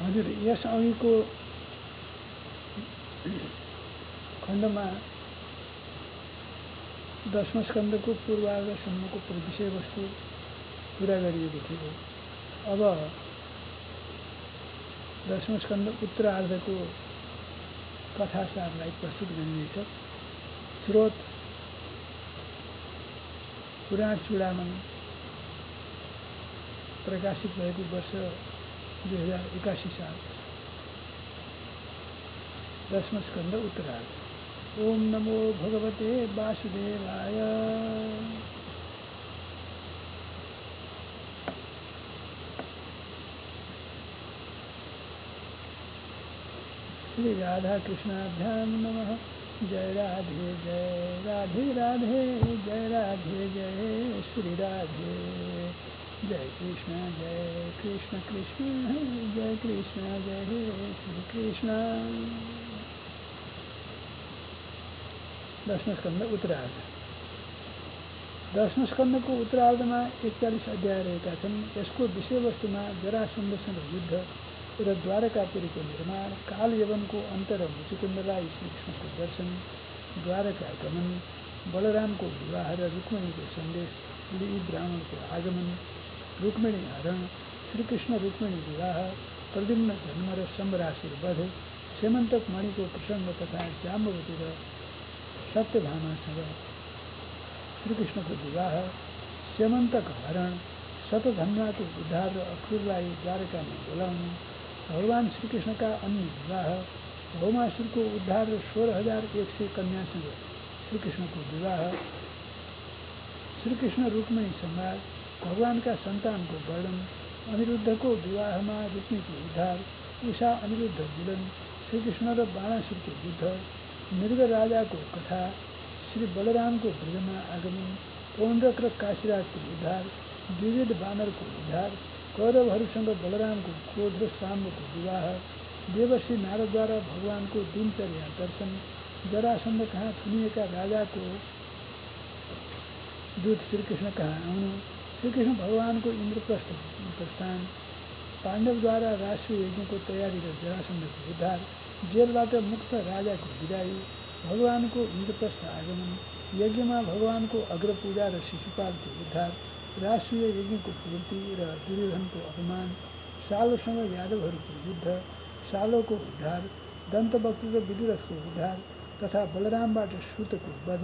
हजुर, यस अघिको खण्डमा 10औं स्कन्धको पूर्वार्धसम्मको विषयवस्तु पुरा गरिएको थियो। अब 10औं स्कन्ध उत्तरार्धको कथासारलाई प्रस्तुत गरिँदैछ। स्रोत पुराण चूडामणि प्रकाशित भएको वर्ष 2081 साल। 10औं स्कन्ध उत्तरार्ध। ओम नमो भगवते वासुदेवाय। श्री राधा कृष्णाभ्याम नमः। जय राधे जय राधे राधे जय राधे जय श्री राधे। जय कृष्ण कृष्ण जय कृष्ण जय श्री कृष्ण। 10औं स्कन्ध उत्तरार्ध। 10औं स्कन्धको उत्तरार्धमा 41 अध्याय रहेका छन्। यसको विषयवस्तुमा जरासन्धसँग युद्ध र द्वारकापुरीको निर्माण, काल यवनको अन्त र मुचुकुन्दलाई श्रीकृष्णको दर्शन, द्वारका गमन, बलरामको विवाह र रुक्मिणीको सन्देश, लिई ब्राह्मणको आगमन, रुक्मिणी हरण, श्रीकृष्ण रुक्मिणी विवाह, प्रद्युम्न जन्म र सम्बरासुर वध, सेमन्तक मणिको प्रसङ्ग तथा जाम्बवती र सत्यभामासँग श्रीकृष्णको विवाह, सेमन्तक हरण, शतधन्वाको उद्धार र अक्रूरलाई द्वारकामा बोलाउनु, भगवान श्रीकृष्णका अन्य विवाह, भौमासुरको उद्धार र 16,100 कन्यासँग श्रीकृष्णको विवाह, श्रीकृष्ण रुक्मिणी संवाद, भगवानका सन्तानको वर्णन, अनिरुद्धको विवाहमा रुक्मिणीको उद्धार, उषा अनिरुद्ध मिलन, श्रीकृष्ण र बाणासुरको युद्ध, मृग राजाको कथा, श्री बलरामको ब्रजमा आगमन, पौण्ड्रक र काशीराजको उद्धार, द्विविध बानरको उद्धार, कौरवहरूसँग बलरामको क्रोध र साम्बको विवाह, देवर्षि नारदद्वारा भगवानको दिनचर्या दर्शन, जरासन्ध कहाँ थुनिएका राजाको दूत श्रीकृष्ण कहाँ आउनु, श्रीकृष्ण भगवानको इन्द्रप्रस्थ प्रस्थान, पाण्डवद्वारा राष्ट्रिय यज्ञको तयारी र जरासन्धको उद्धार, जेलबाट मुक्त राजाको विदाई, भगवानको इन्द्रप्रस्थ आगमन, यज्ञमा भगवानको अग्रपूजा र शिशुपालको उद्धार, राष्ट्रिय यज्ञको पूर्ति र दुर्योधनको अपमान, सालोसँग यादवहरूको युद्ध, सालोको उद्धार, दन्तवक्र र विदुरथको उद्धार तथा बलरामबाट सूतको वध,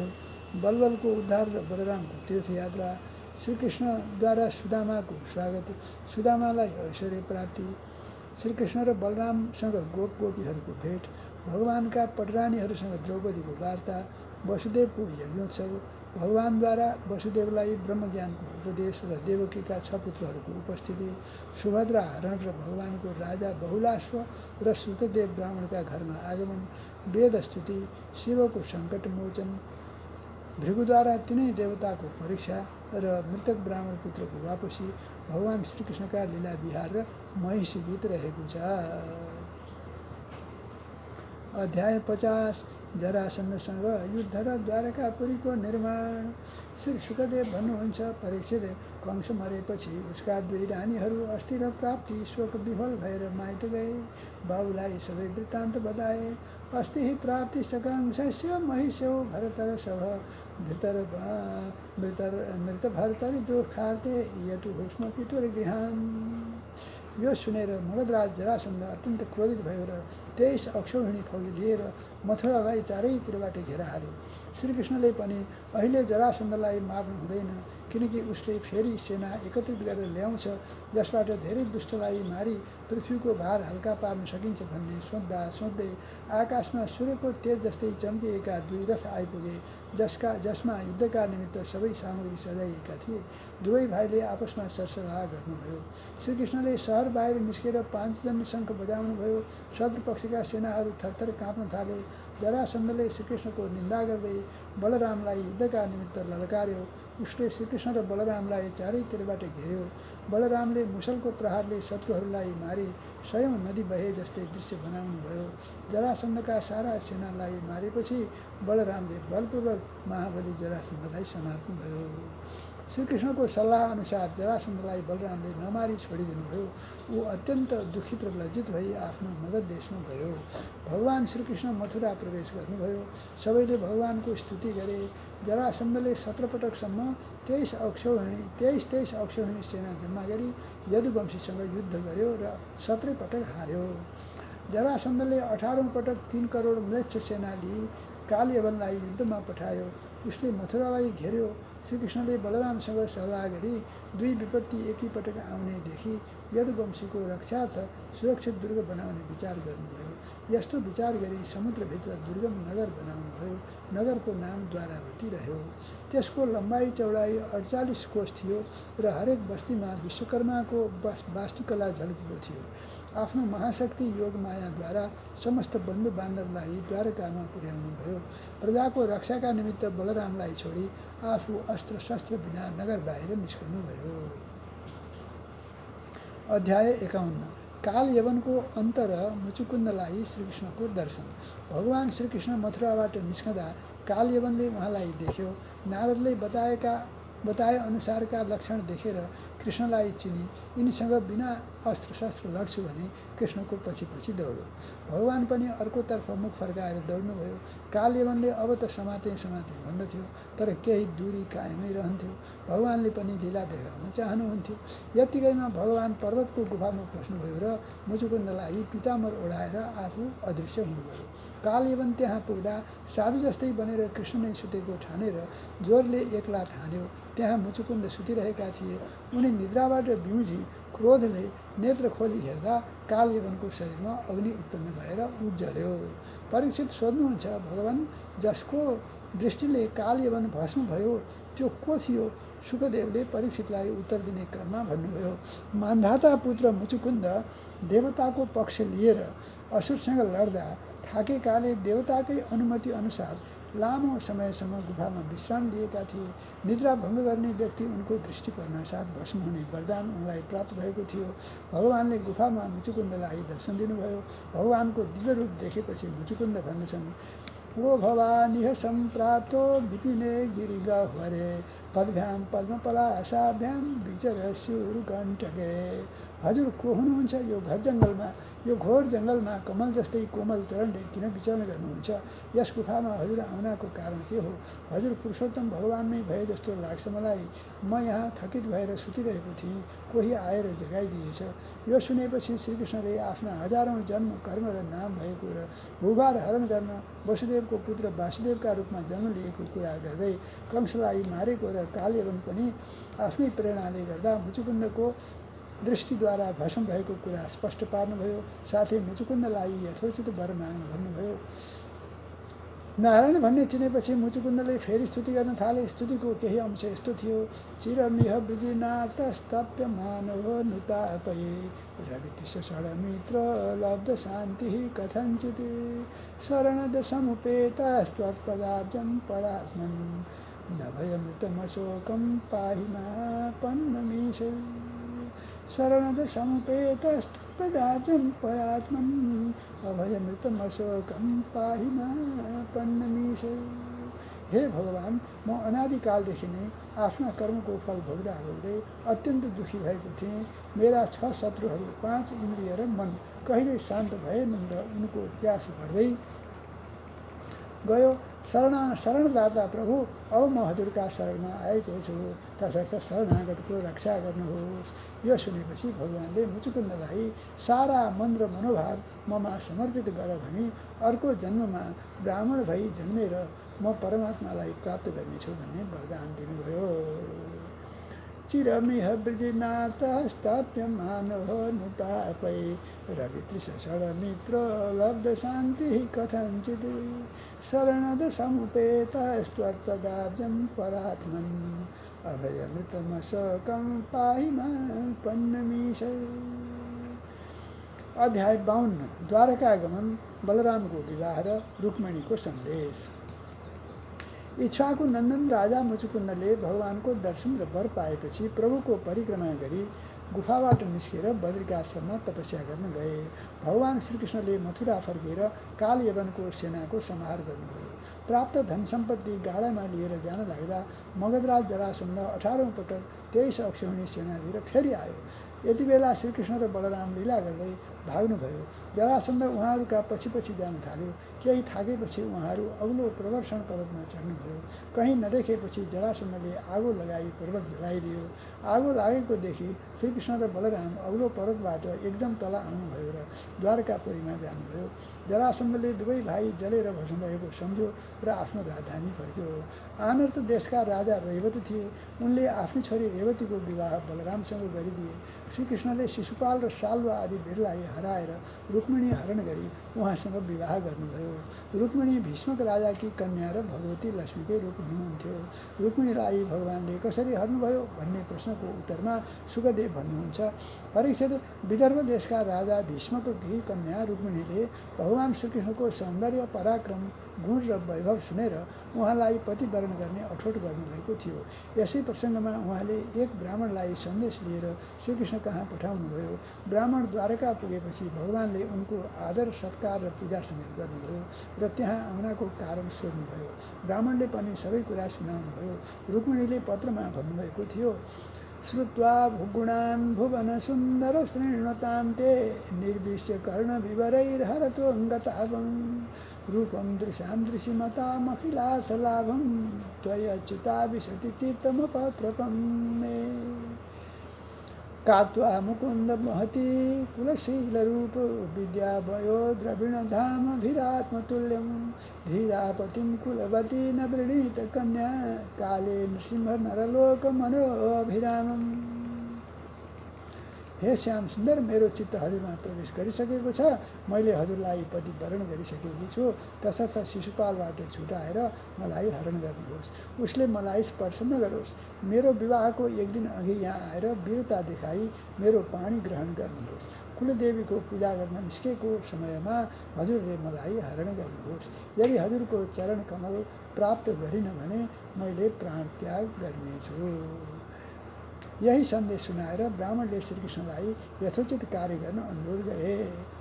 बलबलको उद्धार र बलरामको तीर्थयात्रा, श्रीकृष्णद्वारा सुदामाको स्वागत, सुदामालाई ऐश्वर्य प्राप्ति, श्रीकृष्ण र बलरामसँग गोपीहरूको भेट, भगवानका पटरानीहरूसँग द्रौपदीको वार्ता, वसुदेवको यज्ञोत्सव, भगवानद्वारा वसुदेवलाई ब्रह्मज्ञानको उपदेश र देवकीका 6 पुत्रहरूको उपस्थिति, सुभद्रा हरण र भगवानको राजा बहुलाश्व र सुतदेव ब्राह्मणका घरमा आगमन, वेद स्तुति, शिवको सङ्कट मोचन, भृगुद्वारा तिनै देवताको परीक्षा र मृतक ब्राह्मण पुत्रको वापसी, भगवान श्रीकृष्णका लीला विहार र महिषी गीत रहेको छ। अध्याय 50 जरासन्धसँग युद्ध र द्वारकापुरीको निर्माण। श्री सुखदेव भन्नुहुन्छ, परीक्षित कंस मरेपछि उसका 2 रानीहरू अस्ति र प्राप्ति शोक विह्वल भएर माइत गए। बाबुलाई सबै वृत्तान्त बताए। अस्ति हि प्राप्ति सकांशस्य महिष्यौ भरतर सभ मृत भरतरि दुःखार्ते यतु हुष्म पितुर गृहान्। यो सुनेर मगधराज जरासन्ध अत्यन्त क्रोधित भयो र 23 अक्षौहिणी फौजी लिएर मथुरालाई चारैतिरबाट घेरा हाल्यो। श्रीकृष्णले पनि अहिले जरासन्धलाई मार्नु हुँदैन, किनकि उसले फेरि सेना एकत्रित गरेर ल्याउँछ, जसबाट धेरै दुष्टलाई मारी पृथ्वीको भार हल्का पार्न सकिन्छ भन्ने सोच्दै आकाशमा सूर्यको तेज जस्तै चम्किएका 2 रथ आइपुगे, जसमा युद्धका निमित्त सबै सामग्री सजाइएका थिए। दुवै भाइले आपसमा सरसल्लाह गर्नुभयो। श्रीकृष्णले सहर बाहिर निस्केर 5 जन शङ्ख बजाउनुभयो। शत्रुपक्षका सेनाहरू थरथर काँप्न थाले। जरासन्धले श्रीकृष्णको निन्दा गर्दै बलरामलाई युद्धका निमित्त ललकार्यो। उसले श्रीकृष्ण र बलरामलाई चारैतिरबाट घेर्यो। बलरामले मुसलको प्रहारले शत्रुहरूलाई मारी 100औं नदी बहे जस्तै दृश्य बनाउनुभयो। जरासन्धका सारा सेनालाई मारेपछि बलरामले बलपूर्वक महाबली जरासन्धलाई समार्नु भयो। श्रीकृष्णको सल्लाह अनुसार जरासन्धलाई बलरामले नमारी छोडिदिनुभयो। ऊ अत्यन्त दुखित र लज्जित भई आफ्नो मगध देशमा गयो। भगवान श्रीकृष्ण मथुरा प्रवेश गर्नुभयो। सबैले भगवानको स्तुति गरे। जरासन्धले 17 पटकसम्म 23 अक्षौहिणी सेना जम्मा गरी यदुवंशीसँग युद्ध गर्यो र 17 पटक हार्यो। जरासन्धले 18औं पटक 3 करोड म्लेच्छ सेना लिई कालयवनलाई युद्धमा पठायो। उसले मथुरालाई घेर्यो। श्रीकृष्णले बलरामसँग सल्लाह गरी दुई विपत्ति एकैपटक आउनेदेखि यदुवंशीको रक्षार्थ सुरक्षित दुर्ग बनाउने विचार गर्नुभयो। यस्तो विचार गरी समुद्रभित्र दुर्गम नगर बनाउनुभयो। नगरको नाम द्वारावती रह्यो। त्यसको लम्बाइ चौडाइ 48 कोस थियो र हरेक बस्तीमा विश्वकर्माको वास्तुकला झल्केको थियो। आफ्नो महाशक्ति योग मायाद्वारा समस्त बन्धु बान्धवलाई द्वारकामा पुर्याउनुभयो। प्रजाको रक्षाका निमित्त बलरामलाई छोडी आफू अस्त्र शस्त्र बिना नगर बाहिर निस्कनुभयो। अध्याय 51। कालयवनको अन्त र मुचुकुन्दलाई श्रीकृष्णको दर्शन। भगवान श्रीकृष्ण मथुराबाट निस्कँदा कालयवनले उहाँलाई देख्यो। नारदले बताए अनुसारका लक्षण देखेर कृष्णलाई चिनी यिनीसँग बिना अस्त्र शस्त्र लड्छु भने कृष्णको पछि पछि दौड्यो। भगवान पनि अर्कोतर्फ मुख फर्काएर दौड्नुभयो। कालयवनले अब त समाते भन्दथ्यो, तर केही दूरी कायमै रहन्थ्यो। भगवानले पनि लीला देखाउन चाहनुहुन्थ्यो। यत्तिकैमा भगवान पर्वतको गुफामा पस्नुभयो र मुचुकुन्दलाई पिताम्बर ओढाएर आफू अदृश्य हुनुभयो। कालयवन त्यहाँ पुग्दा साधु जस्तै बनेर कृष्ण नै सुतेको ठानेर जोरले एक लात हान्यो। त्यहाँ मुचुकुन्द सुतिरहेका थिए। उनी निद्राबाट बिउझी क्रोधले नेत्र खोली हेर्दा कालयवनको शरीरमा अग्नि उत्पन्न भएर उज्जल्यो। परीक्षित सोध्नुहुन्छ, भगवान जसको दृष्टिले कालयवन भस्म भयो त्यो को थियो? सुखदेवले परीक्षितलाई उत्तर दिने क्रममा भन्नुभयो, मान्धाता पुत्र मुचुकुन्द देवताको पक्ष लिएर असुरसँग लड्दा थाकेकाले देवताकै अनुमति अनुसार लामो समयसम्म गुफामा विश्राम लिएका थिए। निद्रा भङ्ग गर्ने व्यक्ति उनको दृष्टि पर्नासाथ भस्म हुने वरदान उनलाई प्राप्त भएको थियो। भगवानले गुफामा मुचुकुन्दलाई दर्शन दिनुभयो। भगवानको दिव्य रूप देखेपछि मुचुकुन्द भन्दछन्, ओ भवानिह सम्प्राप्तो विपिने गिरिगह्वरे पदभ्याम पद्मपलासाभ्याम विचरस्युर्कण्टके। हजुर को हुनुहुन्छ? यो घोर जङ्गलमा कमल जस्तै कोमल चरणले किन विचरण गर्नुहुन्छ? यस गुफामा हजुर आउनको कारण के हो? हजुर पुरुषोत्तम भगवानमै भए जस्तो लाग्छ मलाई। म यहाँ थकित भएर सुतिरहेको थिएँ, कोही आएर जगाइदिएछ। यो सुनेपछि श्रीकृष्णले आफ्ना हजारौं जन्म कर्म र नाम भएको र भूभार हरण गर्न वसुदेवको पुत्र वासुदेवका रूपमा जन्म लिएको कुरा गर्दै कंसलाई मारेको र कालयवन पनि आफ्नै प्रेरणाले गर्दा मुचुकुन्दको दृष्टिद्वारा भस्म भएको कुरा स्पष्ट पार्नुभयो। साथै मुचुकुन्दलाई यथोचित वर माग्न भन्नुभयो। नारायण भन्ने चिनेपछि मुचुकुन्दले फेरि स्तुति गर्न थाले। स्तुतिको केही अंश यस्तो थियो, चिरमिह वृजिनाथस्तप्य मानव नुतापये रवितिश षडमित्र लब्ध शान्ति कथञ्चित् शरणद समुपेतस्त्वत्पदाब्जं परात्मन् नभयमृतमशोकं पाहि मापन्नमीश। शरणद समुपेतस्त्वत्पदाब्जं परात्मन् अभयमृतमशोकं पाहि मापन्नमीश। हे भगवान, म अनादिकालदेखि नै आफ्ना कर्मको फल भोग्दा अत्यन्त दुखी भएको थिएँ। मेरा 6 शत्रुहरू 5 इन्द्रिय र मन कहिल्यै शान्त भएनन् र उनको प्यास बढ्दै गयो। शरणदाता प्रभु, अब म हजुरका शरणमा आएको छु, तसर्थ शरणागतको रक्षा गर्नुहोस्। यो सुनेपछि भगवानले मुचुकुन्दलाई सारा मन र मनोभाव ममा समर्पित गर भनी अर्को जन्ममा ब्राह्मण भई जन्मेर म परमात्मालाई प्राप्त गर्नेछु भन्ने वरदान दिनुभयो। चिरमिह वृजिनाथस्तप्य मानव नुतापये रवितृषडमित्र लब्ध शान्ति कथञ्चित् शरणद समुपेतस्त्वत्पदाब्जं परात्मन् अभयमृतमशोकं पाहि मापन्नमीश। अध्याय 52। द्वारकागमन, बलरामको विवाह र रुक्मिणीको सन्देश। इक्ष्वाकु नन्दन राजा मुचुकुन्दले भगवानको दर्शन र वर पाएपछि प्रभुको परिक्रमा गरी गुफाबाट निस्केर बद्रिकाश्रममा तपस्या गर्न गए। भगवान् श्रीकृष्णले मथुरा फर्केर कालयवनको सेनाको संहार गर्नुभयो। प्राप्त धन सम्पत्ति गाडामा लिएर जान लाग्दा मगधराज जरासन्ध 18औं पटक 23 अक्षौहिणी सेना लिएर फेरि आयो। यति बेला श्रीकृष्ण र बलराम लीला गर्दै भाग्नुभयो। जरासन्ध उहाँहरूका पछि पछि जान थाल्यो। केही थाकेपछि उहाँहरू अग्लो प्रवर्षण पर्वतमा चढ्नुभयो। कहीँ नदेखेपछि जरासन्धले आगो लगाई पर्वत जलाइदियो। आगो लागेको देखि श्रीकृष्ण र बलराम अग्लो पर्वतबाट एकदम तल आउनुभयो र द्वारकापुरीमा जानुभयो। जरासन्धले दुवै भाइ जलेर भस्म भएको सम्झ्यो र आफ्नो राजधानी फर्क्यो। आनर्त देशका राजा रेवती थिए। उनले आफ्नी छोरी रेवतीको विवाह बलरामसँग गरिदिए। श्रीकृष्णले शिशुपाल र साल्वा आदि वीरलाई हराएर रुक्मिणी हरण गरी उहाँसँग विवाह गर्नुभयो। रुक्मिणी भीष्मक राजाकी कन्या र भगवती लक्ष्मीकै रूप हुनुहुन्थ्यो। रुक्मिणीलाई भगवानले कसरी हर्नुभयो भन्ने प्रश्नको उत्तरमा सुखदेव भन्नुहुन्छ, परीक्षित, विदर्भ देशका राजा भीष्मकी कन्या रुक्मिणीले भगवान श्रीकृष्णको सौन्दर्य, पराक्रम, गुण र वैभव सुनेर उहाँलाई पतिवरण गर्ने अठोट गर्नुभएको थियो। यसै प्रसङ्गमा उहाँले एक ब्राह्मणलाई सन्देश लिएर श्रीकृष्ण कहाँ पठाउनुभयो। ब्राह्मण द्वारका पुगेपछि भगवानले उनको आदर सत्कार र पूजा समेत गर्नुभयो र त्यहाँ आउनको कारण सोध्नुभयो। ब्राह्मणले पनि सबै कुरा सुनाउनुभयो। रुक्मिणीले पत्रमा भन्नुभएको थियो, श्रुत्वा गुणान् भुवन सुन्दर शृण्वतां ते निर्विश्य कर्ण विवरैर्हरतोऽङ्गतावं रूपं दृशां दृशिमता महिलार्थलाभं त्वयच्युता विशति चित्तमपत्रपं मे कात्वा मुकुन्द महती कुलशीलरूप विद्यावयो द्रविणधामभिरात्मतुल्यं धीरापतिं कुलवती न वृणीत कन्या काले नृसिंह नरलोकमनोभिरामम्। हे श्याम सुन्दर, मेरो चित्त हजुरमा प्रवेश गरिसकेको छ। मैले हजुरलाई पतिवरण गरिसकेकी छु। तसर्थ शिशुपालबाट छुटाएर मलाई हरण गर्नुहोस्। उसले मलाई स्पर्श नगरोस्। मेरो विवाहको एक दिन अघि यहाँ आएर वीरता देखाई मेरो पानी ग्रहण गर्नुहोस्। कुलदेवीको पूजा गर्न निस्केको समयमा हजुरले मलाई हरण गर्नुहोस्। यदि हजुरको चरण कमल प्राप्त गरिन भने मैले प्राण त्याग गर्नेछु। यही सन्देश सुनाएर ब्राह्मणले श्रीकृष्णलाई यथोचित कार्य गर्न अनुरोध गरे।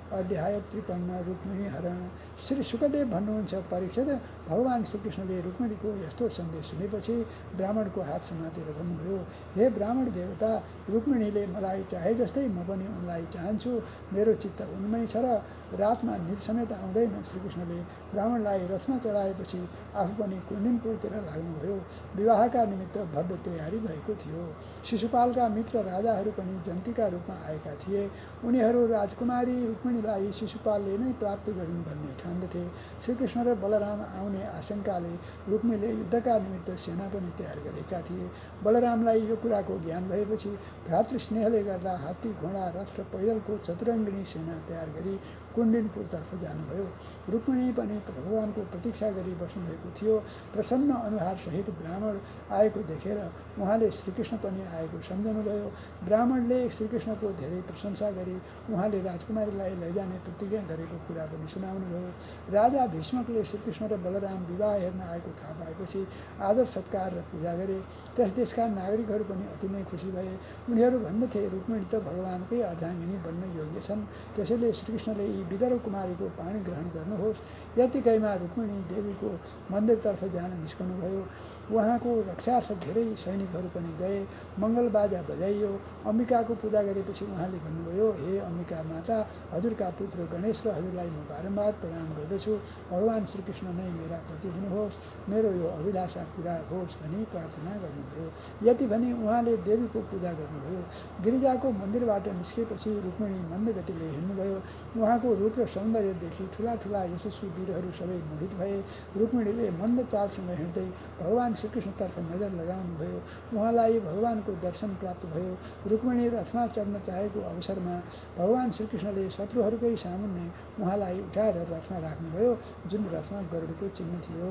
अध्याय 53 रुक्मिणी हरण। श्री सुखदेव भन्नुहुन्छ, परीक्षित, भगवान श्रीकृष्णले रुक्मिणीको यस्तो सन्देश सुनेपछि ब्राह्मणको हात समातेर भन्नुभयो, हे ब्राह्मण देवता, रुक्मिणीले मलाई चाहे जस्तै म पनि उनलाई चाहन्छु। मेरो चित्त उनमै छ र रातमा निद समेत आउँदैन। श्रीकृष्णले ब्राह्मणलाई रथमा चढाएपछि आफू पनि कुण्डिनपुरतिर लाग्नुभयो। विवाहका निमित्त भव्य तयारी भएको थियो। शिशुपालका मित्र राजाहरू पनि जन्तीका रूपमा आएका थिए। उनीहरू राजकुमारी रुक्मिणीलाई शिशुपालले नै प्राप्त गरिन् भन्ने ठान्दथे। श्रीकृष्ण र बलराम आउने आशंकाले रुक्मिणीले युद्धका निमित्त सेना पनि तयार गरेका थिए। बलरामलाई यो कुराको ज्ञान भएपछि भ्रातृस्नेहले गर्दा हात्ती, घोडा, रथ र पैदलको चतुरङ्गिणी सेना तयार गरी कुण्डिनपुरतर्फ जानुभयो। रुक्मिणी पनि भगवानको प्रतीक्षा गरी बस्नुभएको थियो। प्रसन्न अनुहारसहित ब्राह्मण आएको देखेर उहाँले श्रीकृष्ण पनि आएको सम्झनुभयो। ब्राह्मणले श्रीकृष्णको धेरै प्रशंसा गरी उहाँले राजकुमारीलाई लैजाने प्रतिज्ञा गरेको कुरा पनि सुनाउनुभयो। राजा भीष्मकले श्रीकृष्ण र बलराम विवाह हेर्न आएको थाहा पाएपछि आदर सत्कार र पूजा गरे। त्यस देशका नागरिकहरू पनि अति नै खुसी भए। उनीहरू भन्दथे, रुक्मिणी त भगवानकै अर्धाङ्गिनी बन्न योग्य छन्। त्यसैले श्रीकृष्णले यी विदर्भ कुमारीको पानी ग्रहण गर्नुहोस्। यतिकैमा रुक्मिणी देवीको मन्दिरतर्फ जान निस्कनुभयो। उहाँको रक्षार्थ धेरै सैनिकहरू पनि गए। मङ्गलबाजा बजाइयो। अम्बिकाको पूजा गरेपछि उहाँले भन्नुभयो, हे अम्बिका माता, हजुरका पुत्र गणेश र हजुरलाई म बारम्बार प्रणाम गर्दछु। भगवान श्रीकृष्ण नै मेरा पति हुनुहोस्। मेरो यो अभिलाषा पुरा होस् भनी प्रार्थना गर्नुभयो। यति भनी उहाँले देवीको पूजा गर्नुभयो। गिरिजाको मन्दिरबाट निस्केपछि रुक्मिणी मन्द गतिले हिँड्नुभयो। उहाँको रूप र सौन्दर्यदेखि ठुला ठुला यशस्वी वीरहरू सबै मोहित भए। रुक्मिणीले मन्द चालसँग हिँड्दै भगवान श्रीकृष्णतर्फ नजर लगाउनुभयो। उहाँलाई भगवानको दर्शन प्राप्त भयो। रुक्मिणी रथमा चढ्न चाहेको अवसरमा भगवान श्रीकृष्णले शत्रुहरूकै सामुन्ने उहाँलाई उठाएर रथमा राख्नुभयो, जुन रथमा गरुडको चिन्ह थियो।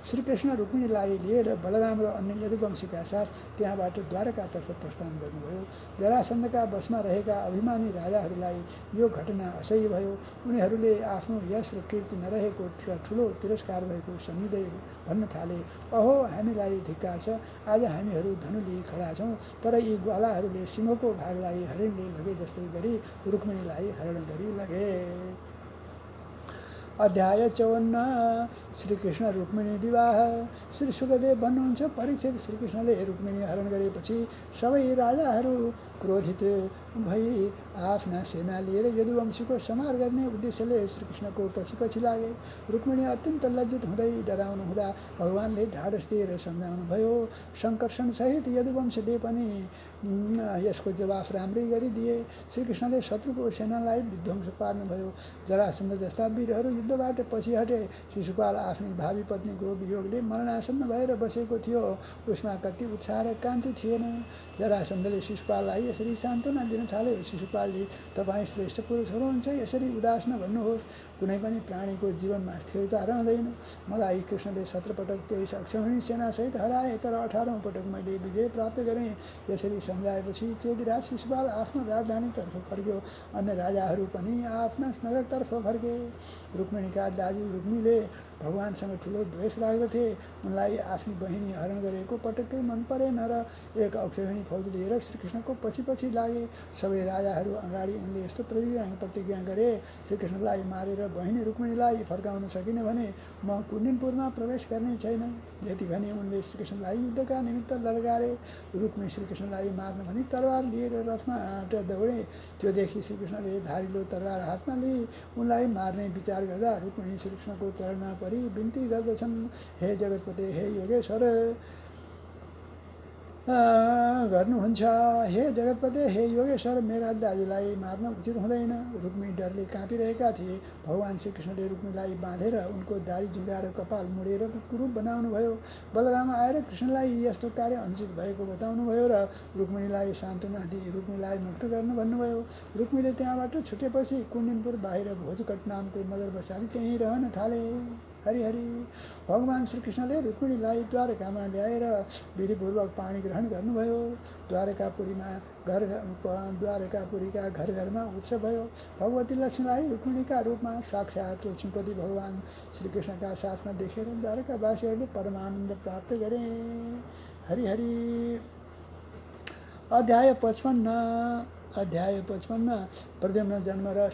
श्रीकृष्ण रुक्मिणीलाई लिएर बलराम र अन्य यदुवंशीका साथ त्यहाँबाट द्वारकातर्फ प्रस्थान गर्नुभयो। जरासन्धका बसमा रहेका अभिमानी राजाहरूलाई यो घटना असह्य भयो। उनीहरूले आफ्नो यश र कीर्ति नरहेको र ठुलो तिरस्कार भएको सम्झिँदै भन्न थाले, अहो हामीलाई धिक्कार छ, आज हामीहरू धनु लिई खडा छौँ, तर यी ग्वालाहरूले सिंहको भागलाई हरिणले लगे जस्तै गरी रुक्मिणीलाई हरण गरी लगे। अध्याय 54 श्रीकृष्ण रुक्मिणी विवाह। श्री सुखदेव भन्नुहुन्छ, परीक्षित श्रीकृष्णले रुक्मिणी हरण गरेपछि सबै राजाहरू क्रोधित भई आफ्ना सेना लिएर यदुवंशीको संहार गर्ने उद्देश्यले श्रीकृष्णको पछि पछि लागे। रुक्मिणी अत्यन्त लज्जित हुँदै डराउनु हुँदा भगवानले ढाडस दिएर सम्झाउनु भयो। सङ्कर्षणसहित यदुवंशले पनि यसको जवाफ राम्रै गरिदिए। श्रीकृष्णले शत्रुको सेनालाई विध्वंस पार्नुभयो। जरासन्ध जस्ता वीरहरू युद्धबाट पछि हटे। शिशुपाल आफ्नी भावी पत्नीको वियोगले मरणासन्न भएर बसेको थियो। उसमा कति उत्साह र कान्ति थिएन। जरासन्धले शिशुपाललाई यसरी सान्त्वना दिन थाल्यो, शिशुपालजी, तपाईँ श्रेष्ठ पुरुष हुनुहुन्छ, यसरी उदास नभन्नुहोस्। कुनै पनि प्राणीको जीवनमा स्थिरता रहँदैन। मलाई कृष्णले 17 पटक 23 अक्षौहिणी सेनासहित हराए, तर 18औं पटक मैले विजय प्राप्त गरेँ। यसरी सम्झाएपछि चेदिराज शिशुपाल आफ्नो राजधानीतर्फ फर्क्यो। अन्य राजाहरू पनि आफ्ना नगरतर्फ फर्के। रुक्मिणीका दाजु रुक्मीले भगवानसँग ठुलो द्वेष राख्दथे। उनलाई आफ्नी बहिनी हरण गरेको पटक्कै मन परेन र एक अक्षौहिणी फौज लिएर श्रीकृष्णको पछि पछि लागे। सबै राजाहरू अगाडि उनले यस्तो प्रतिज्ञा गरे, श्रीकृष्णलाई मारेर बहिनी रुक्मिणीलाई फर्काउन सकिन भने म कुन्दिनपुरमा प्रवेश गर्ने छैन। यति भनी उनले श्रीकृष्णलाई युद्धका निमित्त ललकारे। रुक्मिणी श्रीकृष्णलाई मार्न भनी तरवार लिएर रथमा दौडे। त्यो देखि श्रीकृष्णले धारिलो तरवार हातमा लिई उनलाई मार्ने विचार गर्दा रुक्मिणी श्रीकृष्णको चरणमा परी बिन्ती गर्दछन्, हे जगतपते, हे योगेश्वर गर्नुहुन्छ, हे जगतपते, हे योगेश्वर, मेरा दाजुलाई मार्न उचित हुँदैन। रुक्मिणी डरले काँपिरहेका थिए। भगवान श्रीकृष्णले रुक्मिणीलाई बाँधेर उनको दारी झुगाएर कपाल मुडेर कुरूप बनाउनु भयो। बलराम आएर कृष्णलाई यस्तो कार्य अनुचित भएको बताउनुभयो र रुक्मिणीलाई सान्त्वना दिई रुक्मिणीलाई मुक्त गर्न भन्नुभयो। रुक्मिणीले त्यहाँबाट छुटेपछि कुन्दिनपुर बाहिर भोजकट नामको नगर बसाली त्यहीँ रहन थाले। हरिहरि। भगवान श्रीकृष्णले रुक्मिणीलाई द्वारकामा ल्याएर विधिपूर्वक पाणी ग्रहण गर्नुभयो। द्वारकापुरीका घर घरमा उत्सव भयो। भगवती लक्ष्मीलाई रुक्मिणीका रूपमा साक्षात् लक्ष्मीपति भगवान श्रीकृष्णका साथमा देखेर द्वारकावासीहरूले परमानन्द प्राप्त गरे। हरिहरि। अध्याय 55 प्रद्युम्न जन्म र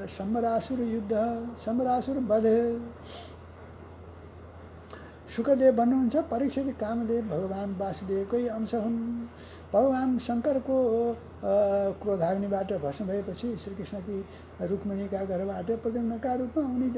सम्बरासुर युद्ध, सम्बरासुर वध। सुखदेव भन्नुहुन्छ, परीक्षित कामदेव भगवान वासुदेवकै अंश हुन्। भगवान शङ्करको क्रोधाग्निबाट भस्म भएपछि श्रीकृष्णकी रुक्मिणीका घरबाट प्रद्युम्नका रूपमा उनी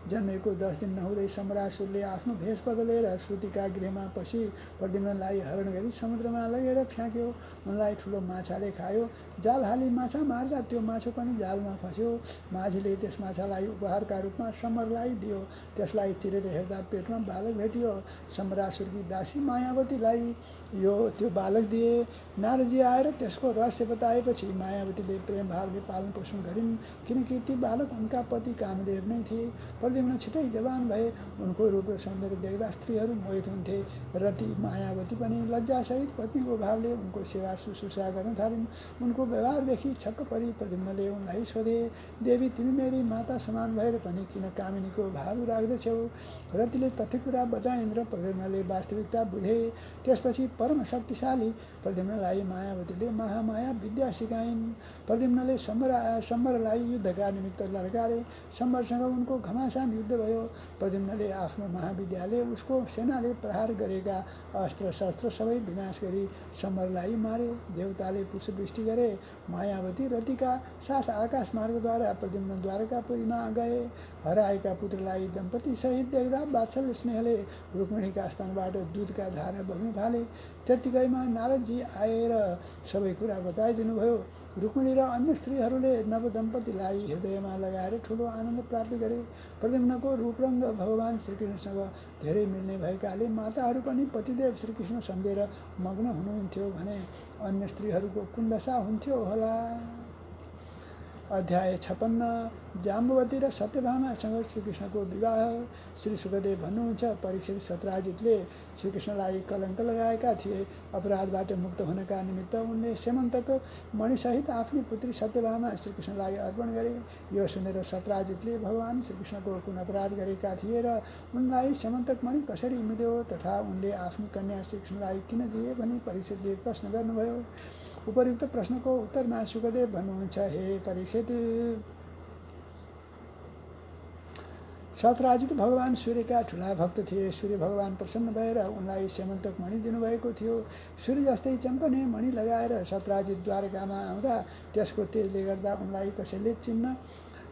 जन्मेको 10 दिन नहुँदै सम्बरासुरले आफ्नो भेष बदलेर श्रुतिका गृहमा पसी प्रद्युम्नलाई हरण गरी समुद्रमा लगेर फ्याँक्यो। उनलाई ठुलो माछाले खायो। जाल हाली माछा मार्दा त्यो माछा पनि जालमा फस्यो। माझीले त्यस माछालाई उपहारका रूपमा सम्बरलाई दियो। त्यसलाई चिरेर हेर्दा पेटमा बालक भेटियो। सम्बरासुरकी दासी मायावतीलाई त्यो बालक दिए। नारदजी आएर त्यसको रहस्य बताएपछि मायावतीले प्रेम भावले पालन पोषण गरिन्, किनकि ती बालक उनका पति कामदेव नै थिए। प्रद्युम्न छिटै जवान भए। उनको रूप र सौन्दर्य देख्दा स्त्रीहरू मोहित हुन्थे र ती मायावती पनि लज्जासहित पत्नीको भावले उनको सेवा शुश्रूषा गर्न थालिन्। उनको व्यवहारदेखि छक्क परी प्रद्युम्नले उनलाई सोधे, देवी, तिमी मेरी माता समान भएर पनि किन कामिनीको भाव राख्दछौ? रतिले तथ्य कुरा बताइन् र प्रद्युम्नले वास्तविकता बुझे। त्यसपछि परम शक्तिशाली प्रद्युम्नलाई मायावतीले महामाया विद्या सिकाइन्। प्रद्युम्नले सम्बरलाई युद्धका निमित्त ललकारे। सम्बरसँग उनको घमासान युद्ध भयो। प्रद्युम्नले आफ्नो महाविद्याले उसको सेनाले प्रहार गरेका अस्त्र शस्त्र सबै विनाश गरी सम्बरलाई मारे। देवताले पुष्पवृष्टि गरे। मायावती रतिका साथ आकाश मार्गद्वारा प्रद्युम्न द्वारकापुरीमा गए। हराएका पुत्रलाई दम्पति सहित देख्दा वात्सल्य स्नेहले रुक्मिणीका स्तनबाट दूधका धारा बग्न थाले। त्यतिकैमा नारदजी आएर सबै कुरा बताइदिनु भयो। रुक्मिणी र अन्य स्त्रीहरूले नवदम्पतिलाई हृदयमा लगाएर ठुलो आनन्द प्राप्त गरे। प्रद्युम्नको रूपरङ्ग भगवान श्रीकृष्णसँग धेरै मिल्ने भएकाले माताहरू पनि पतिदेव श्रीकृष्ण सम्झेर मग्न हुनुहुन्थ्यो भने अन्य स्त्रीहरूको कुन दशा हुन्थ्यो होला। अध्याय 56 जाम्बवती र सत्यभामासँग श्रीकृष्णको विवाह। श्री सुखदेव भन्नुहुन्छ, परीक्षित सत्राजितले श्रीकृष्णलाई कलङ्क लगाएका थिए। अपराधबाट मुक्त हुनका निमित्त उनले सेमन्तक मणिसहित आफ्नी पुत्री सत्यभामा श्रीकृष्णलाई अर्पण गरे। यो सुनेर सत्राजितले भगवान् श्रीकृष्णको कुन अपराध गरेका थिए र उनलाई सेमन्तक मणि कसरी मिल्यो तथा उनले आफ्नी कन्या श्रीकृष्णलाई किन दिए भनी परीक्षितले प्रश्न गर्नुभयो। उपर्युक्त प्रश्नको उत्तरमा सुखदेव भन्नुहुन्छ, हे परीक्षित, सत्राजित भगवान् सूर्यका ठुला भक्त थिए। सूर्य भगवान् प्रसन्न भएर उनलाई सेमन्तक मणि दिनुभएको थियो। सूर्य जस्तै चम्कने मणि लगाएर सत्राजित द्वारकामा आउँदा त्यसको तेजले गर्दा उनलाई कसैले चिन्न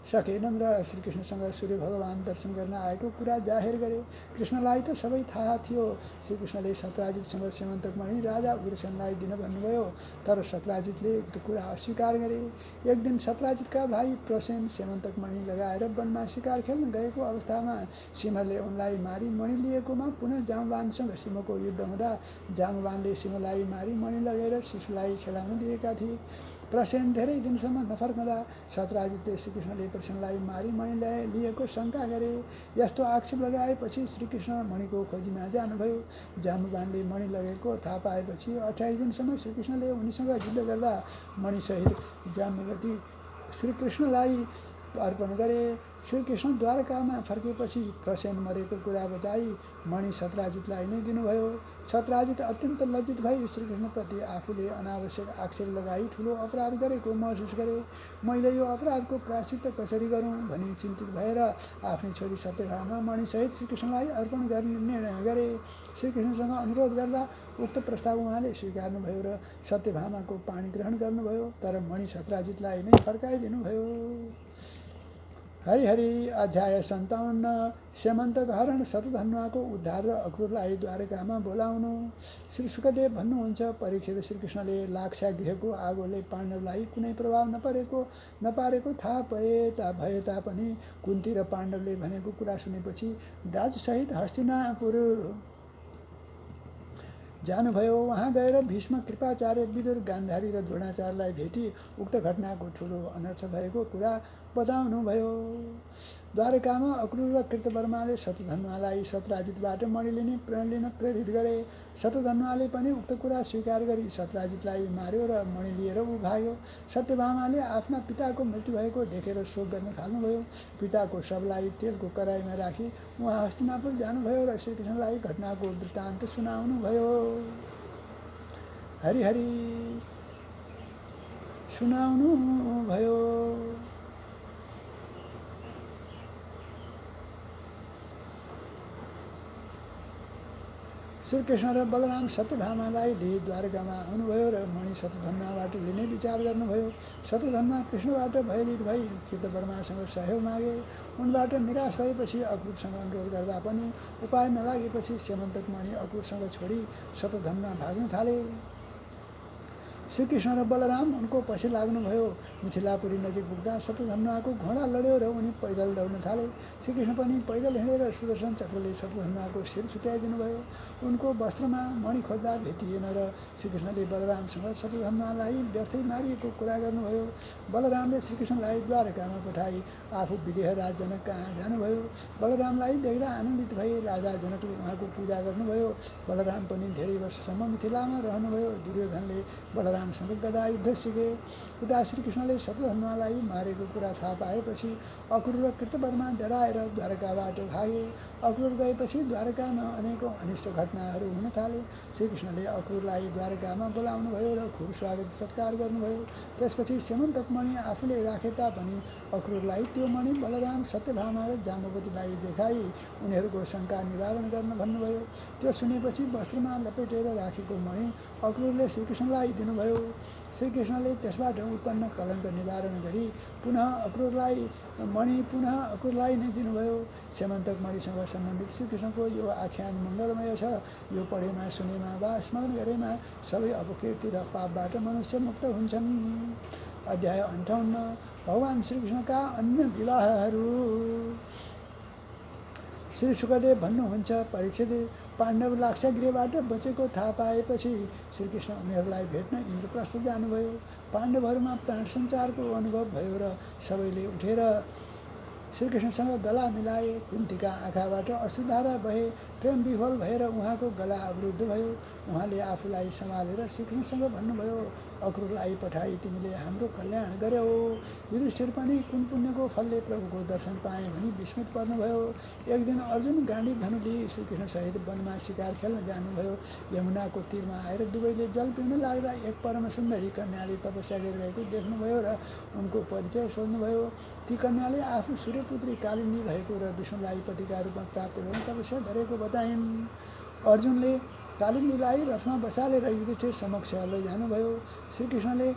सकेनन् र श्रीकृष्णसँग सूर्य भगवान् दर्शन गर्न आएको कुरा जाहेर गरे। कृष्णलाई त सबै थाहा थियो। श्रीकृष्णले सत्राजितसँग सेमन्तक मणि राजा उग्रसेनलाई दिन भन्नुभयो, तर सत्राजितले उक्त कुरा अस्वीकार गरे। एक दिन सत्राजितका भाइ प्रसेन सेमन्तक मणि लगाएर वनमा शिकार खेल्न गएको अवस्थामा सिंहले उनलाई मारी मणि लिएकोमा पुनः जामवानसँग सिंहको युद्ध हुँदा जामवानले सिंहलाई मारी मणि लगाएर शिशुलाई खेलाउन दिएका थिए। प्रसेन धेरै दिनसम्म नफर्कँदा सत्राजितले श्रीकृष्णले प्रसेनलाई मारी मणि लिएको शङ्का गरे। यस्तो आक्षेप लगाएपछि श्रीकृष्ण मणिको खोजीमा जानुभयो। जाम्बवानले मणि लगेको थाहा पाएपछि 28 दिनसम्म श्रीकृष्णले उनीसँग युद्ध गर्दा मणिसहित जाम्बवती श्रीकृष्णलाई अर्पण गरे। श्रीकृष्ण द्वारकामा फर्केपछि प्रसेन मरेको कुरा बताई मणि सत्राजितलाई नै दिनुभयो। सत्राजित अत्यन्त लज्जित भई श्रीकृष्णप्रति आफूले अनावश्यक आक्षेप लगाई ठुलो अपराध गरेको महसुस गरे। मैले यो अपराधको प्रायश्चित्त कसरी गरौँ भनी चिन्तित भएर आफ्नी छोरी सत्यभामा मणिसहित श्रीकृष्णलाई अर्पण गर्ने निर्णय गरे। श्रीकृष्णसँग अनुरोध गर्दा उक्त प्रस्ताव उहाँले स्वीकार्नुभयो र सत्यभामाको पाणी ग्रहण गर्नुभयो, तर मणि सत्राजितलाई नै फर्काइदिनुभयो। हरिहरि। अध्याय 57 सेमन्तक हरण शतधन्वाको उद्धार र अक्रूरलाई द्वारकामा बोलाउनु। श्री सुखदेव भन्नुहुन्छ, परीक्षित श्रीकृष्णले लाक्षागृहको आगोले पाण्डवलाई कुनै प्रभाव नपारेको थाहा भए तापनि कुन्ती र पाण्डवले भनेको कुरा सुनेपछि दाजुसहित हस्तिनापुर जानुभयो। वहाँ गएर भीष्म, कृपाचार्य, विदुर, गान्धारी र द्रोणाचार्यलाई भेटी उक्त घटनाको ठुलो अनर्थ भएको कुरा बताउनुभयो। द्वारकामा अक्रूर र कृतवर्माले शतधन्वालाई सत्राजितबाट मणि लिन प्रेरित गरे। शतधन्वाले पनि उक्त कुरा स्वीकार गरी सत्राजितलाई मार्यो र मणि लिएर ऊ भाग्यो। सत्यभामाले आफ्ना पिताको मृत्यु भएको देखेर शोक गर्न थाल्नुभयो। पिताको शवलाई तेलको कराईमा राखी उहाँ हस्तिनापुर जानुभयो र श्रीकृष्णलाई घटनाको वृत्तान्त सुनाउनुभयो। हरिहरि। सुनाउनुभयो। श्रीकृष्ण र बलराम सत्यभामालाई लिई द्वारकामा आउनुभयो र मणि शतधन्वाबाट लिने विचार गर्नुभयो। शतधन्वा कृष्णबाट भयभीत भई कृतवर्मासँग सहयोग मागे। उनबाट निराश भएपछि अक्रूरसँग अनुरोध गर्दा पनि उपाय नलागेपछि सेमन्तक मणि अक्रूरसँग छोडी शतधन्वा भाग्न थाले। श्रीकृष्ण र बलराम उनको पछि लाग्नुभयो। मिथिलापुरी नजिक पुग्दा शतधन्वाको घोडा लड्यो र उनी पैदल दौड्न थाले। श्रीकृष्ण पनि पैदल हिँडेर सुदर्शन चक्रले शतधन्वाको शिर छुट्याइदिनु भयो। उनको वस्त्रमा मणि खोज्दा भेटिएन र श्रीकृष्णले बलरामसँग शतधन्वालाई व्यर्थै मारिएको कुरा गर्नुभयो। बलरामले श्रीकृष्णलाई द्वारकामा पठाई आफू विदेह राज जनक कहाँ जानुभयो। बलरामलाई देख्दा आनन्दित भई राजा जनकले उहाँको पूजा गर्नुभयो। बलराम पनि धेरै वर्षसम्म मिथिलामा रहनुभयो। दुर्योधनले बलरामसँग गदा युद्ध सिके। उता श्रीकृष्णले शतधन्वालाई मारेको कुरा थाहा पाएपछि अक्रूर र कृतवर्मा डराएर द्वारकाबाट भागे। अक्रूर गएपछि द्वारकामा अनेकौं अनिष्ट घटनाहरू हुन थाले। श्रीकृष्णले अक्रूरलाई द्वारकामा बोलाउनुभयो र खूब स्वागत सत्कार गर्नुभयो। त्यसपछि सेमन्तक मणि आफूले राखे तापनि अक्रूरलाई त्यो मणि बलराम, सत्यभामा र जाम्बवतीलाई देखाई उनीहरूको शङ्का निवारण गर्न भन्नुभयो। त्यो सुनेपछि वस्त्रमा लपेटेर राखेको मणि अक्रूरले श्रीकृष्णलाई दिनुभयो। श्रीकृष्णले त्यसबाट उत्पन्न कलङ्क निवारण गरी पुनः अक्रूरलाई नै दिनुभयो। सेमन्तक मणिसँग सम्बन्धित श्रीकृष्णको यो आख्यान मङ्गलमय छ। यो पढेमा, सुनेमा वा स्मरण गरेमा सबै अपकीर्ति र पापबाट मनुष्य मुक्त हुन्छन्। अध्याय 58 भगवान् श्रीकृष्णका अन्य विवाहहरू। श्री सुखदेव भन्नुहुन्छ, परीक्षित, पाण्डव लाक्षागृहबाट बचेको थाहा पाएपछि श्रीकृष्ण उनीहरूलाई भेट्न इन्द्रप्रस्थ जानुभयो। पाण्डवहरूमा प्राण सञ्चारको अनुभव भयो र सबैले उठेर श्रीकृष्णसँग गला मिलाए। कुन्तीका आँखाबाट अश्रुधारा बहे। प्रेम विह्वल भएर उहाँको गला अवरुद्ध भयो। उहाँले आफूलाई सम्हालेर श्रीकृष्णसँग भन्नुभयो, अक्रूरलाई पठाई तिमीले हाम्रो कल्याण गर्यौ। युधिष्ठिर पनि कुन पुण्यको फलले प्रभुको दर्शन पाए भनी विस्मित पर्नुभयो। एक दिन अर्जुन गाण्डीव धनु लिई श्रीकृष्णसहित वनमा शिकार खेल्न जानुभयो। यमुनाको तीरमा आएर दुवैले जल पिउन लाग्दा एक परम सुन्दरी कन्याले तपस्या गरिरहेको देख्नुभयो र उनको परिचय सोध्नुभयो। ती कन्याले आफ्नो सूर्यपुत्री कालिन्दी भएको र विष्णुलाई पतिका रूपमा प्राप्त गर्न तपस्या गरेको बताइन्। अर्जुनले कालिन्दीलाई रथमा बसालेर युधिष्ठिर समक्ष लैजानुभयो। श्रीकृष्णले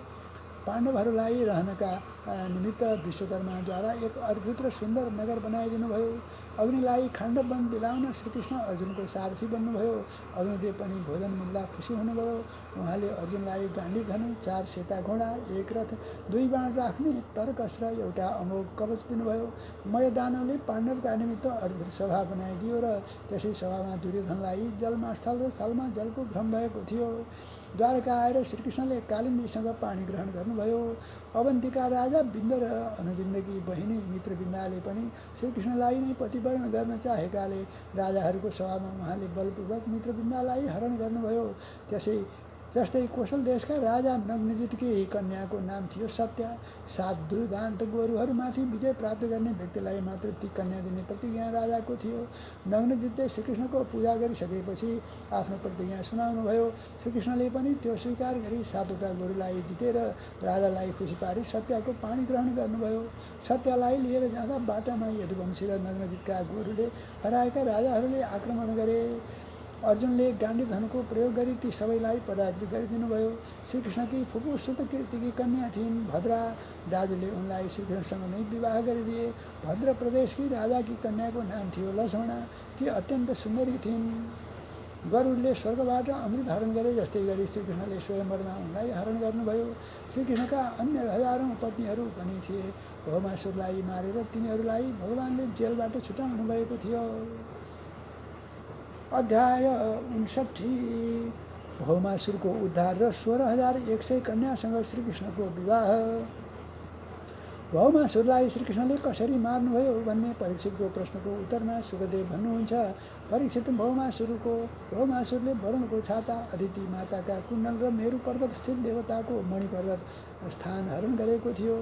पाण्डवहरूलाई रहनका निमित्त विश्वकर्माद्वारा एक अद्भुत र सुन्दर नगर बनाइदिनुभयो। अग्निलाई खाण्डवन दिलाउन श्रीकृष्ण अर्जुनको सारथी बन्नुभयो। अग्निदेव पनि भोजन मिल्दा खुसी हुनुभयो। उहाँले अर्जुनलाई गाण्डीव धनु, 4 सेता घोडा, 1 रथ, 2 बाण राख्ने तरकस र एउटा अमोघ कवच दिनुभयो। मय दानवले पाण्डवका निमित्त अद्भुत सभा बनाइदियो र त्यसै सभामा दुर्योधनलाई जलमा स्थल र स्थलमा जलको भ्रम भएको थियो। द्वारका आएर श्रीकृष्णले कालिन्दीसँग पानी ग्रहण गर्नुभयो। अवन्तिका राजा बिन्द र अनुबिन्दकी बहिनी मित्रबिन्दाले पनि श्रीकृष्णलाई नै पतिवरण गर्न चाहेकाले राजाहरूको सभामा उहाँले बलपूर्वक मित्रबिन्दालाई हरण गर्नुभयो। त्यस्तै कोशल देशका राजा नग्नजितकी कन्याको नाम थियो सत्या। 7 दुर्दान्त गोरुहरूमाथि विजय प्राप्त गर्ने व्यक्तिलाई मात्र ती कन्या दिने प्रतिज्ञा राजाको थियो। नग्नजितले श्रीकृष्णको पूजा गरिसकेपछि आफ्नो प्रतिज्ञा सुनाउनुभयो। श्रीकृष्णले पनि त्यो स्वीकार गरी 7वटा गोरुलाई जितेर राजालाई खुसी पारी सत्याको पानी ग्रहण गर्नुभयो। सत्यालाई लिएर जाँदा बाटामा यदुवंशी र नग्नजितका गोरुले हराएका राजाहरूले आक्रमण गरे। अर्जुनले गाण्डीव धनुको प्रयोग गरी ती सबैलाई पराजित गरिदिनुभयो। श्रीकृष्णकी फुपू सुतकीर्तिकी कन्या थिइन् भद्रा। दाजुले उनलाई श्रीकृष्णसँग नै विवाह गरिदिए। भद्र प्रदेशकी राजाकी कन्याको नाम थियो लक्ष्मणा। ती अत्यन्त सुन्दरी थिइन्। गरुडले स्वर्गबाट अमृत हरण गरे जस्तै गरी श्रीकृष्णले स्वयंवरमा उनलाई हरण गर्नुभयो। श्रीकृष्णका अन्य हजारौँ पत्नीहरू पनि थिए। भौमासुरलाई मारेर तिनीहरूलाई भगवानले जेलबाट छुटाउनु भएको थियो। अध्याय 59 भौमासुरको उद्धार र 16,100 कन्यासँग श्रीकृष्णको विवाह। भौमासुरलाई श्रीकृष्णले कसरी मार्नुभयो भन्ने परीक्षितको प्रश्नको उत्तरमा सुखदेव भन्नुहुन्छ, परीक्षित भौमासुरले वरुणको छाता, अदिति माताका कुण्डल र मेरु पर्वत स्थित देवताको मणिपर्वत स्थान हरण गरेको थियो।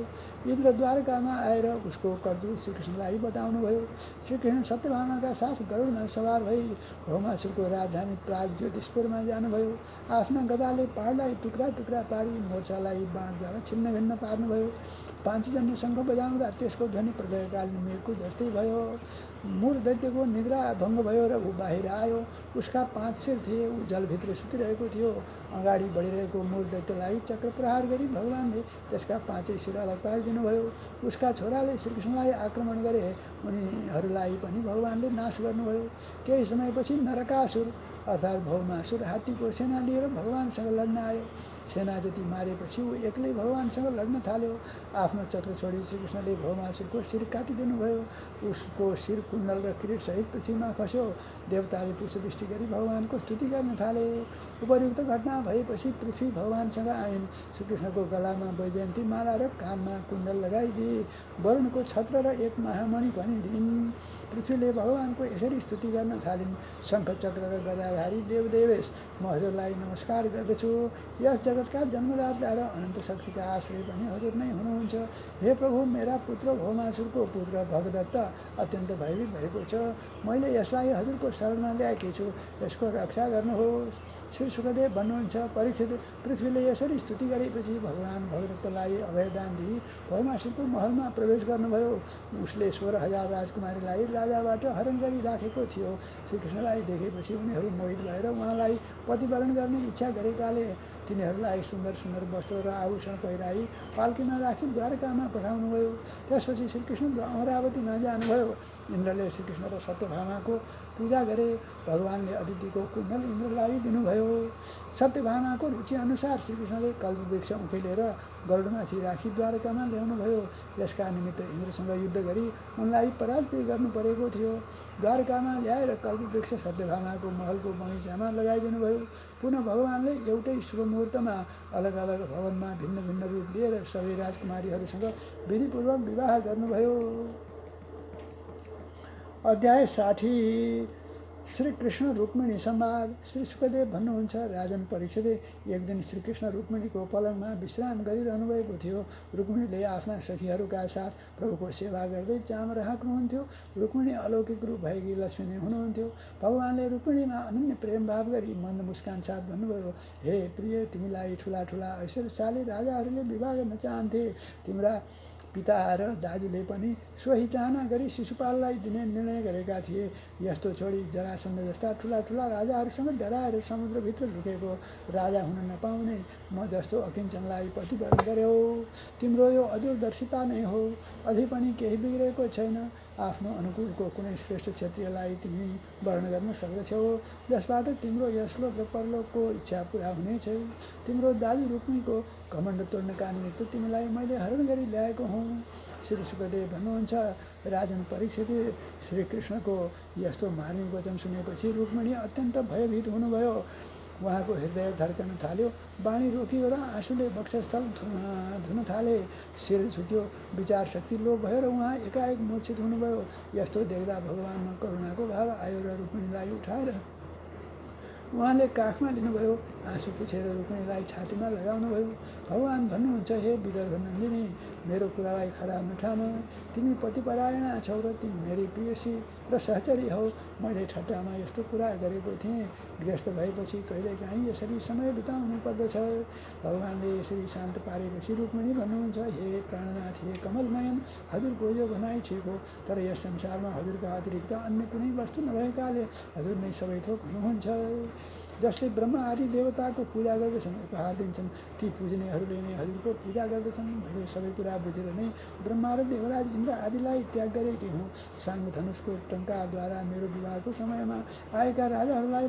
इन्द्र द्वारकामा आएर उसको करतुत श्रीकृष्णलाई बताउनुभयो। श्रीकृष्ण सत्यभामाका साथ गरुडमा सवार भई भौमासुरको राजधानी प्राग ज्योतिषपुरमा जानुभयो। आफ्ना गदाले पहाडलाई टुक्रा टुक्रा पारी मोर्चालाई बाणद्वारा छिन्न भिन्न पार्नुभयो। पाञ्चजन्य शङ्ख बजाउँदा त्यसको ध्वनि प्रलयकालीन मेघको जस्तै भयो। मूर दैत्यको निद्रा भङ्ग भयो र ऊ बाहिर आयो। उसका 5 शिर थिए। ऊ जलभित्र सुतिरहेको थियो। अगाडि बढिरहेको मूर दैत्यलाई चक्र प्रहार गरी भगवानले त्यसका 5 शिर अलग पारिदिनुभयो। उसका छोराले श्रीकृष्णलाई आक्रमण गरे। उनीहरूलाई पनि भगवानले नाश गर्नुभयो। केही समयपछि नरकासुर अर्थात् भौमासुर हात्तीको सेना लिएर भगवानसँग लड्न आयो। सेना जति मारेपछि ऊ एक्लै भगवानसँग लड्न थाल्यो। आफ्नो चक्र छोडी श्रीकृष्णले भौमासुरको शिर काटिदिनुभयो। उसको शिर कुण्डल र किरीटसहित पृथ्वीमा खस्यो। देवताले पुष्पवृष्टि गरी भगवानको स्तुति गर्न थाले। उपर्युक्त घटना भएपछि पृथ्वी भगवानसँग आइन्। श्रीकृष्णको गलामा वैजयन्ती माला र कानमा कुण्डल लगाइदिए। वरुणको छत्र र एक महामणि पनि दिइन्। पृथ्वीले भगवानको यसरी स्तुति गर्न थालिन्, शङ्ख चक्र र गदाधारी देवदेवेश, म हजुरलाई नमस्कार गर्दछु। यस जगतका जन्मदाता र अनन्त शक्तिका आश्रय पनि हजुर नै हुनुहुन्छ। हे प्रभु, मेरा पुत्र भौमासुरको पुत्र भगदत्त अत्यन्त भयभीत भएको छ। मैले यसलाई हजुरको शरणमा ल्याएकी छु। यसको रक्षा गर्नुहोस्। श्री सुखदेव भन्नुहुन्छ, परीक्षित पृथ्वीले यसरी स्तुति गरेपछि भगवान भगदत्तलाई अभयदान दिई भौमासुरको महलमा प्रवेश गर्नुभयो। उसले 16,000 राजकुमारीलाई राजाबाट हरण गरी राखेको थियो। श्रीकृष्णलाई देखेपछि उनीहरू मोहित भएर उहाँलाई पतिवरण गर्ने इच्छा गरेकाले तिनीहरूलाई सुन्दर सुन्दर वस्त्र र आभूषण पहिराई पाल्कीमा राखी द्वारकामा पठाउनुभयो। त्यसपछि श्रीकृष्ण अमरावतीमा जानुभयो। इन्द्रले श्रीकृष्ण र सत्यभामाको पूजा गरे। भगवानले अदितिको कुण्डल इन्द्रलाई दिनुभयो। सत्यभामाको रुचि अनुसार श्रीकृष्णले कल्पवृक्ष उखेलेर गरुडमाथि राखी द्वारकामा ल्याउनुभयो। यसका निमित्त इन्द्रसँग युद्ध गरी उनलाई पराजित गर्नु परेको थियो। द्वारकामा ल्याएर कल्पवृक्ष सत्यभामाको महलको बगैँचामा लगाइदिनुभयो। पुनः भगवानले एउटै शुभ मुहुर्तमा अलग अलग भवनमा भिन्न भिन्न रूप लिएर सबै राजकुमारीहरूसँग विधिपूर्वक विवाह गर्नुभयो। अध्याय 60 श्रीकृष्ण रुक्मिणी संवाद। श्री सुखदेव भन्नुहुन्छ, राजन परीक्षितले एक दिन श्रीकृष्ण रुक्मिणीको पलङमा विश्राम गरिरहनु भएको थियो। रुक्मिणीले आफ्ना सखीहरूका साथ प्रभुको सेवा गर्दै चाम राख्नुहुन्थ्यो। रुक्मिणी अलौकिक रूप भएकी लक्ष्मी नै हुनुहुन्थ्यो। भगवानले रुक्मिणीमा अनन्य प्रेम भाव गरी मन्द मुस्कान साथ भन्नुभयो, हे प्रिय, तिमीलाई ठुला ठुला ऐश्वर्यशाली राजाहरूले विवाह गर्न चाहन्थे। तिम्रा पिता र दाजुले पनि सोही चाहना गरी शिशुपाललाई दिने निर्णय गरेका थिए। यस्तो छोडी जरासन्ध जस्ता ठुला ठुला राजाहरूसँग डराएर समुद्रभित्र लुकेको राजा हुन नपाउने म जस्तो अकिञ्चनलाई प्रतिवरण गर्यौ। तिम्रो यो अदूरदर्शिता नै हो। अझै पनि केही बिग्रेको छैन। आफ्नो अनुकूलको कुनै श्रेष्ठ क्षत्रियलाई तिमी वर्ण गर्न सक्दछौ, जसबाट तिम्रो यशलोक र परलोकको इच्छा पुरा हुनेछ। तिम्रो दाजु रुक्मिणीको घमण्ड तोड्नका निमित्त तिमीलाई मैले हरण गरी ल्याएको हुँ। श्री सुखदेव भन्नुहुन्छ, राजन परीक्षित श्रीकृष्णको यस्तो मार्मिक वचन सुनेपछि रुक्मिणी अत्यन्त भयभीत हुनुभयो। उहाँको हृदय धड्कन थाल्यो, बाणी रोकियो र आँसुले वक्षस्थल धुन थाले। शिर झुक्यो, विचार शक्ति लोप भयो र उहाँ एकाएक मूर्छित हुनुभयो। यस्तो देख्दा भगवानमा करुणाको भाव आयो र रुक्मिणीलाई उठाएर उहाँले काखमा लिनुभयो। आँसु पुछेर रुक्मिणीलाई छातीमा लगाउनुभयो। भगवान भन्नुहुन्छ, हे विदर्भ नन्दिनी, मेरो कुरालाई खराब नठान। तिमी पतिपरायणा छौ र तिमी मेरी प्रियसी र सहचरी हौ। मैले ठट्टामा यस्तो कुरा गरेको थिएँ। गृहस्थ भएपछि कहिलेकाहीँ यसरी समय बिताउनु पर्दछ। भगवानले यसरी शान्त पारेपछि रुक्मिणी भन्नुहुन्छ, हे प्राणनाथ, हे कमल नयन, हजुरको यो भनाइ ठिक हो, तर यस संसारमा हजुरका अतिरिक्त अन्य कुनै वस्तु नभएकाले हजुर नै सबै थोक हुनुहुन्छ। जसले ब्रह्मा आदि देवताको पूजा गर्दछन्, उपहार दिन्छन्, ती पूजनीयहरूले नै हजुरको पूजा गर्दछन्। मैले सबै कुरा बुझेर नै ब्रह्मा र देवराज इन्द्र आदिलाई त्याग गरेकी हुँ। साङ्ग धनुषको टङ्कारद्वारा मेरो विवाहको समयमा आएका राजाहरूलाई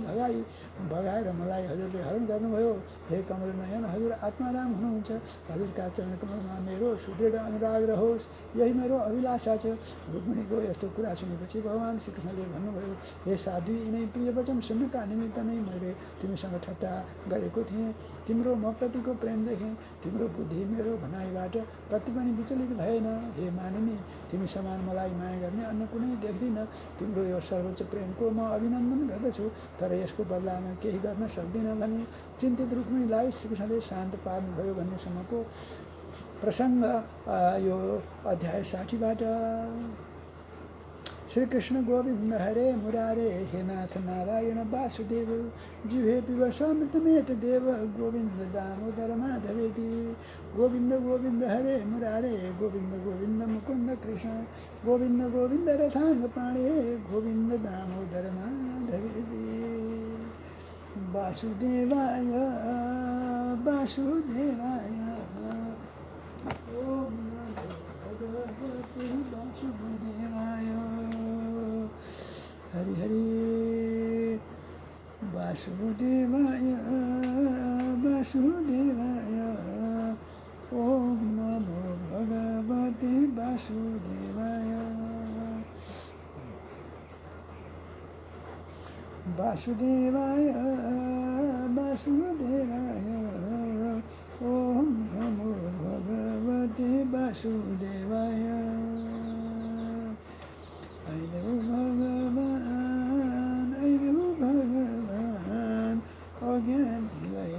भगाएर मलाई हजुरले हरण गर्नुभयो। हे कमल नयन, हजुर आत्माराम हुनुहुन्छ। हजुरका चरण कमलमा मेरो सुदृढ अनुराग रहोस्, यही मेरो अभिलाषा छ। रुक्मिणीको यस्तो कुरा सुनेपछि भगवान श्रीकृष्णले भन्नुभयो, हे साध्वी, यिनै प्रिय वचन सुन्नका निमित्त नै मैले तिमीसँग ठट्टा गरेको थिएँ। तिम्रो म प्रतिको प्रेम देखेँ। तिम्रो बुद्धि मेरो भनाइबाट कति पनि विचलित भएन। हे मानिनी, तिमी समान मलाई माया गर्ने अन्य कुनै देख्दिनँ। तिम्रो यो सर्वोच्च प्रेमको म अभिनन्दन गर्दछु, तर यसको बदलामा केही गर्न सक्दिनँ भने चिन्तित रुक्मिणीलाई श्रीकृष्णले शान्त पार्नुभयो भन्नेसम्मको प्रसङ्ग यो अध्याय 60बाट। श्रीकृष्ण गोविन्द हरे मुरारे, हे नाथ नारायण वासुदेव, जिह्वे पिबसामृतमेत देव, गोविन्द दामोदर माधवेति। गोविन्द गोविन्द हरे मुरारे, गोविन्द गोविन्द मुकुन्द कृष्ण, गोविन्द गोविन्द रथाङ्ग प्राणे, गोविन्द दामोदर माधवेति। वासुदेवाय वासुदेवाय ओम भगवते वासुदेवाय। हरि हरि वासुदेवाय वासुदेवाय ओम नमो भगवते वासुदेवाय। वासुदेवाय वासुदेवाय ओम नमो भगवते वासुदेवाय। आइदेऊ भगवान, आइदेऊ भगवान, अज्ञानीलाई